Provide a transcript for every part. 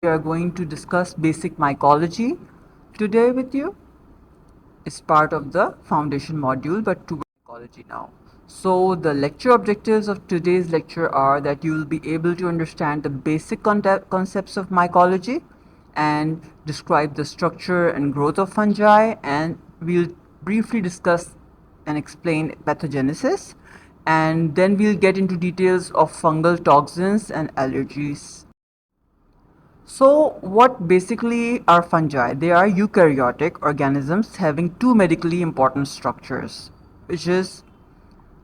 We are going to discuss basic mycology today with you. It's part of the foundation module, but to mycology now. So the lecture objectives of today's lecture are that you will be able to understand the basic concepts of mycology and describe the structure and growth of fungi, and we'll briefly discuss and explain pathogenesis, and then we'll get into details of fungal toxins and allergies. So what basically are fungi? They are eukaryotic organisms having two medically important structures,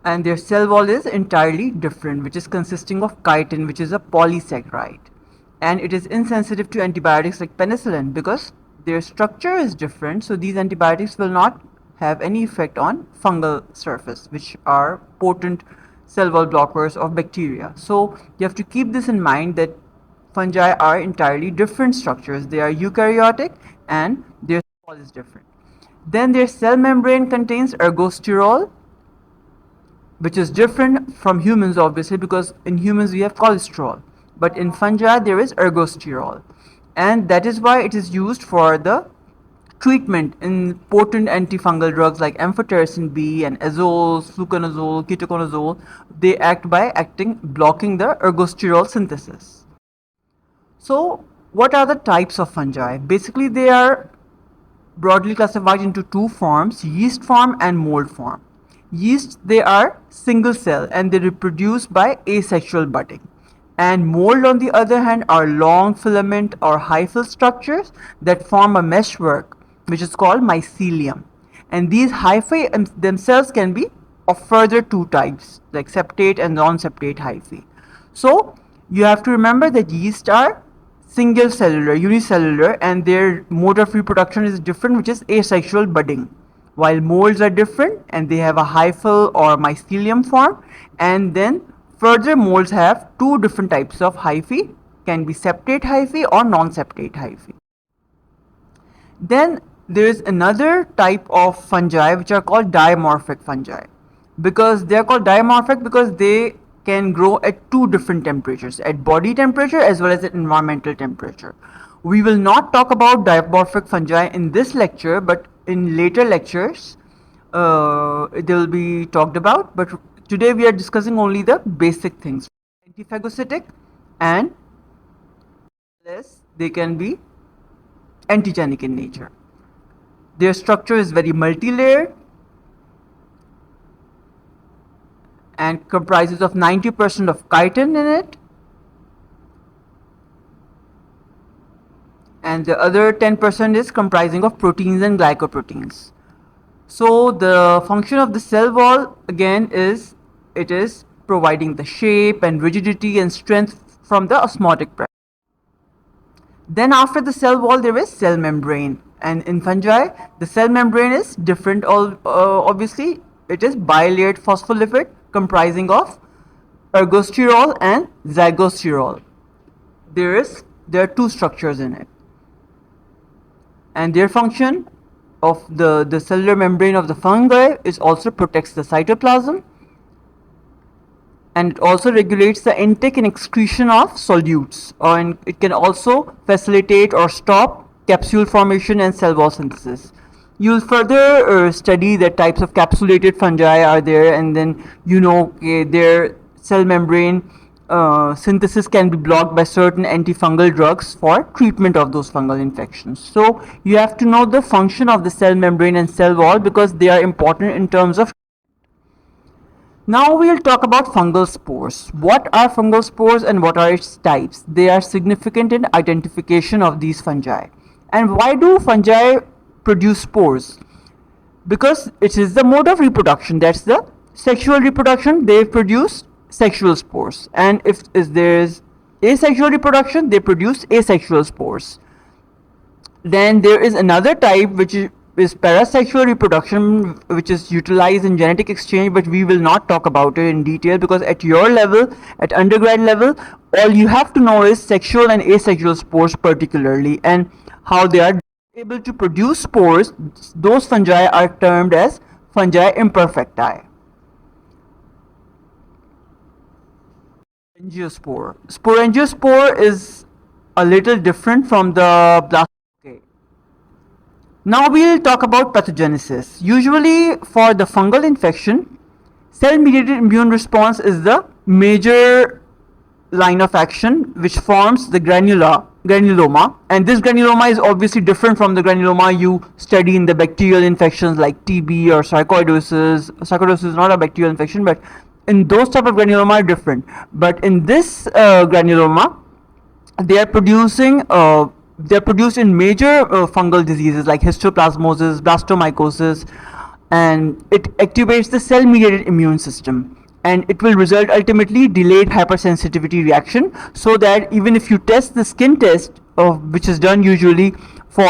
and their cell wall is entirely different, which is consisting of chitin, which is a polysaccharide, and it is insensitive to antibiotics like penicillin because their structure is different. So these antibiotics will not have any effect on fungal surface, which are potent cell wall blockers of bacteria. So you have to keep this in mind that fungi are entirely different structures. They are eukaryotic and their cell wall is different. Then their cell membrane contains ergosterol, which is different from humans obviously, because in humans we have cholesterol, but in fungi there is ergosterol, and that is why it is used for the treatment in potent antifungal drugs like amphotericin B and azoles, fluconazole, ketoconazole. They act by blocking the ergosterol synthesis. So what are the types of fungi? Basically they are broadly classified into two forms: yeast form and mold form. Yeast, they are single cell and they reproduce by asexual budding. And mold, on the other hand, are long filament or hyphal structures that form a meshwork, which is called mycelium. And these hyphae themselves can be of further two types, like septate and non-septate hyphae. So you have to remember that yeast are single cellular, unicellular, and their mode of reproduction is different, which is asexual budding, while molds are different and they have a hyphal or mycelium form. And then further, molds have two different types of hyphae, can be septate hyphae or non-septate hyphae. Then there is another type of fungi which are called dimorphic fungi. Because they are called dimorphic because they can grow at two different temperatures, at body temperature as well as at environmental temperature. We will not talk about dimorphic fungi in this lecture, but in later lectures they will be talked about. But today we are discussing only the basic things. Antiphagocytic, and they can be antigenic in nature. Their structure is very multi-layered and comprises of 90% of chitin in it, and the other 10% is comprising of proteins and glycoproteins. So the function of the cell wall again is, it is providing the shape and rigidity and strength from the osmotic pressure. Then after the cell wall there is cell membrane, and in fungi the cell membrane is different. Obviously it is bilayered phospholipid comprising of ergosterol and zygosterol. There are two structures in it, and their function of the cellular membrane of the fungi is also protects the cytoplasm, and it also regulates the intake and excretion of solutes, and it can also facilitate or stop capsule formation and cell wall synthesis. You'll further study the types of capsulated fungi are there, and then their cell membrane synthesis can be blocked by certain antifungal drugs for treatment of those fungal infections. So you have to know the function of the cell membrane and cell wall because they are important in terms of. Now we'll talk about fungal spores. What are fungal spores and what are its types? They are significant in identification of these fungi. And why do fungi produce spores? Because it is the mode of reproduction, that's the sexual reproduction. They produce sexual spores, and if there is asexual reproduction, they produce asexual spores. Then there is another type which is parasexual reproduction, which is utilized in genetic exchange, but we will not talk about it in detail because at your level, at undergrad level, all you have to know is sexual and asexual spores particularly, and how they are able to produce spores. Those fungi are termed as fungi imperfecti. Sporangiospore. Sporangiospore is a little different from the blast. Okay. Now we'll talk about pathogenesis. Usually for the fungal infection, cell-mediated immune response is the major line of action which forms the granuloma, and this granuloma is obviously different from the granuloma you study in the bacterial infections like TB or sarcoidosis. Sarcoidosis is not a bacterial infection, but in those type of granuloma are different. But in this granuloma, they are produced in major fungal diseases like histoplasmosis, blastomycosis, and it activates the cell mediated immune system, and it will result ultimately delayed hypersensitivity reaction, so that even if you test the skin test which is done usually for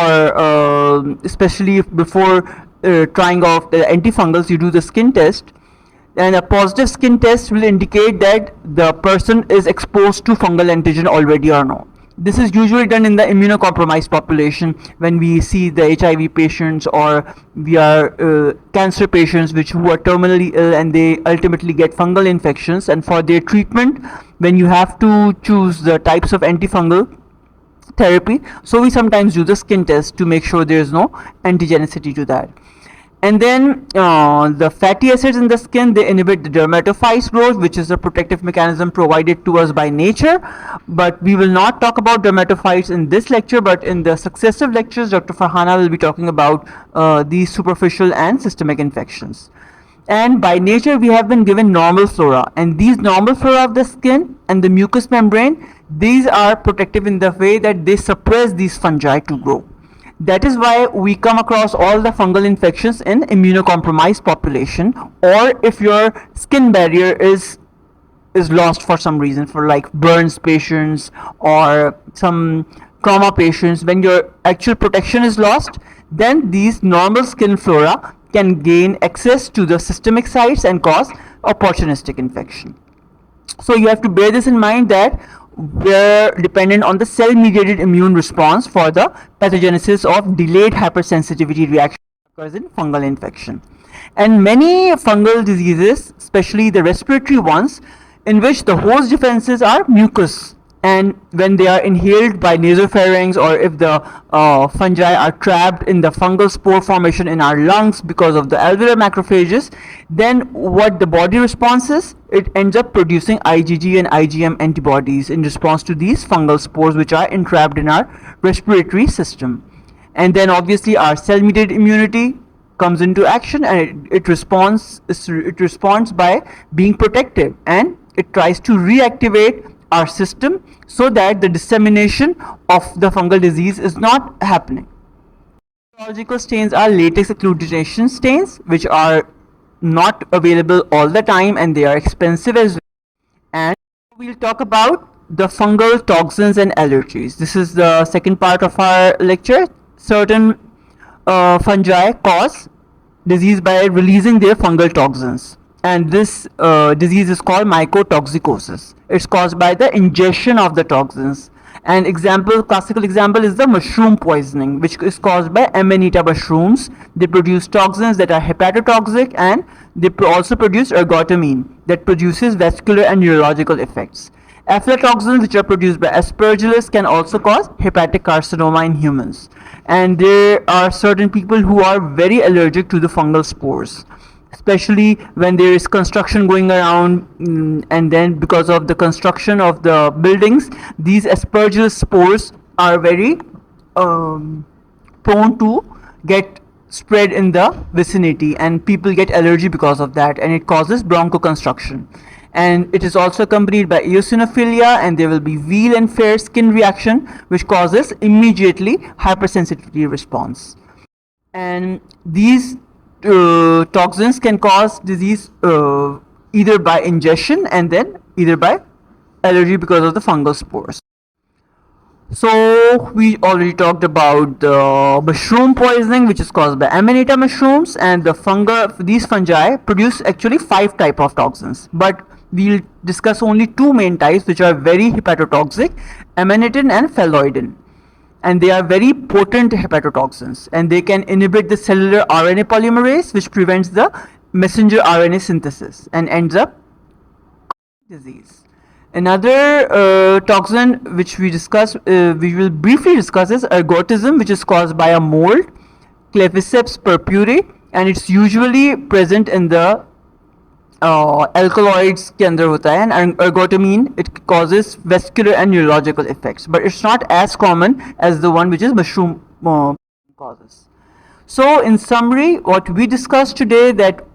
especially before trying out the antifungals, you do the skin test, and a positive skin test will indicate that the person is exposed to fungal antigen already or not. This is usually done in the immunocompromised population when we see the HIV patients, or we are cancer patients who are terminally ill and they ultimately get fungal infections, and for their treatment when you have to choose the types of antifungal therapy, so we sometimes do the skin test to make sure there is no antigenicity to that. And then the fatty acids in the skin, they inhibit the dermatophytes growth, which is a protective mechanism provided to us by nature. But we will not talk about dermatophytes in this lecture, but in the successive lectures, Dr. Farhana will be talking about these superficial and systemic infections. And by nature, we have been given normal flora, and these normal flora of the skin and the mucous membrane, these are protective in the way that they suppress these fungi to grow. That is why we come across all the fungal infections in immunocompromised population, or if your skin barrier is lost for some reason, for like burns patients or some trauma patients, when your actual protection is lost, then these normal skin flora can gain access to the systemic sites and cause opportunistic infection. So you have to bear this in mind, that we're dependent on the cell-mediated immune response for the pathogenesis of delayed hypersensitivity reaction occurs in fungal infection. And many fungal diseases, especially the respiratory ones, in which the host defenses are mucus, and when they are inhaled by nasopharynx, or if the fungi are trapped in the fungal spore formation in our lungs because of the alveolar macrophages, then what the body response is, it ends up producing IgG and IgM antibodies in response to these fungal spores which are entrapped in our respiratory system. And then obviously our cell mediated immunity comes into action, and it responds by being protective, and it tries to reactivate our system so that the dissemination of the fungal disease is not happening. Biological stains are latex agglutination stains, which are not available all the time, and they are expensive as well. And we'll talk about the fungal toxins and allergies. This is the second part of our lecture. Certain fungi cause disease by releasing their fungal toxins, and this disease is called mycotoxicosis. It's caused by the ingestion of the toxins. An classical example is the mushroom poisoning, which is caused by Amanita mushrooms. They produce toxins that are hepatotoxic, and they also produce ergotamine that produces vascular and neurological effects. Aflatoxins, which are produced by Aspergillus, can also cause hepatic carcinoma in humans. And there are certain people who are very allergic to the fungal spores, especially when there is construction going around, and then because of the construction of the buildings, these Aspergillus spores are very prone to get spread in the vicinity, and people get allergy because of that, and it causes bronchoconstriction. And it is also accompanied by eosinophilia, and there will be veal and fair skin reaction, which causes immediately hypersensitivity response. And these toxins can cause disease either by ingestion and then either by allergy because of the fungal spores. So we already talked about the mushroom poisoning, which is caused by Amanita mushrooms, and these fungi produce actually 5 types of toxins, but we'll discuss only 2 main types, which are very hepatotoxic, amanitin and phalloidin. And they are very potent hepatotoxins, and they can inhibit the cellular RNA polymerase, which prevents the messenger RNA synthesis and ends up disease. Another toxin which we will briefly discuss is ergotism, which is caused by a mold, Cleviceps purpurae, and it's usually present in the alkaloids के अंदर होता है, and ergotamine, it causes vascular and neurological effects, but it's not as common as the one which is mushroom causes. So in summary, what we discussed today, that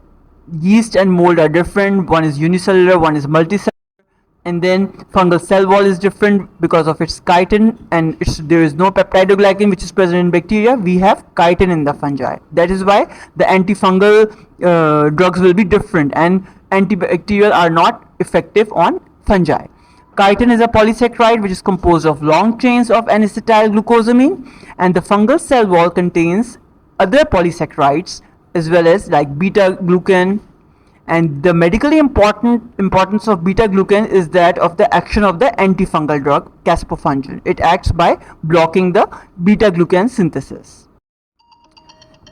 yeast and mold are different. One is unicellular, one is multicellular, and then fungal cell wall is different because of its chitin, and there is no peptidoglycan which is present in bacteria. We have chitin in the fungi. That is why the antifungal drugs will be different, and antibacterial are not effective on fungi. Chitin is a polysaccharide which is composed of long chains of N-acetyl glucosamine, and the fungal cell wall contains other polysaccharides as well as like beta glucan. And the medically importance of beta glucan is that of the action of the antifungal drug caspofungin. It acts by blocking the beta glucan synthesis.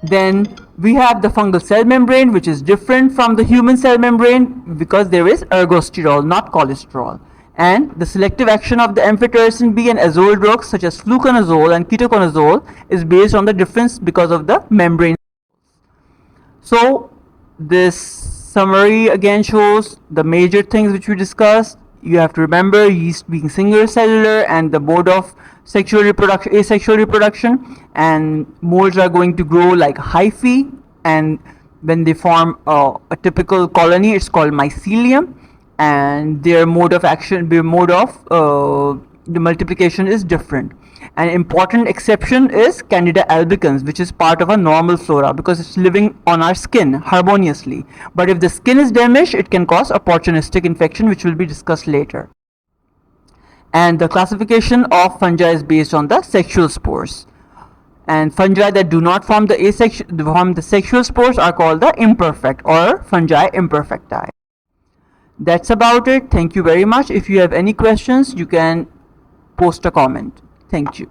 Then we have the fungal cell membrane, which is different from the human cell membrane because there is ergosterol, not cholesterol. And the selective action of the amphotericin B and azole drugs such as fluconazole and ketoconazole is based on the difference because of the membrane. So this summary again shows the major things which we discussed. You have to remember yeast being single cellular and the mode of sexual reproduction, asexual reproduction, and molds are going to grow like hyphae, and when they form a typical colony, it's called mycelium, and their mode of action, their mode of the multiplication is different. An important exception is Candida albicans, which is part of a normal flora because it's living on our skin harmoniously. But if the skin is damaged, it can cause opportunistic infection, which will be discussed later. And the classification of fungi is based on the sexual spores. And fungi that do not form the sexual spores are called the imperfect or fungi imperfecti. That's about it. Thank you very much. If you have any questions, you can post a comment. Thank you.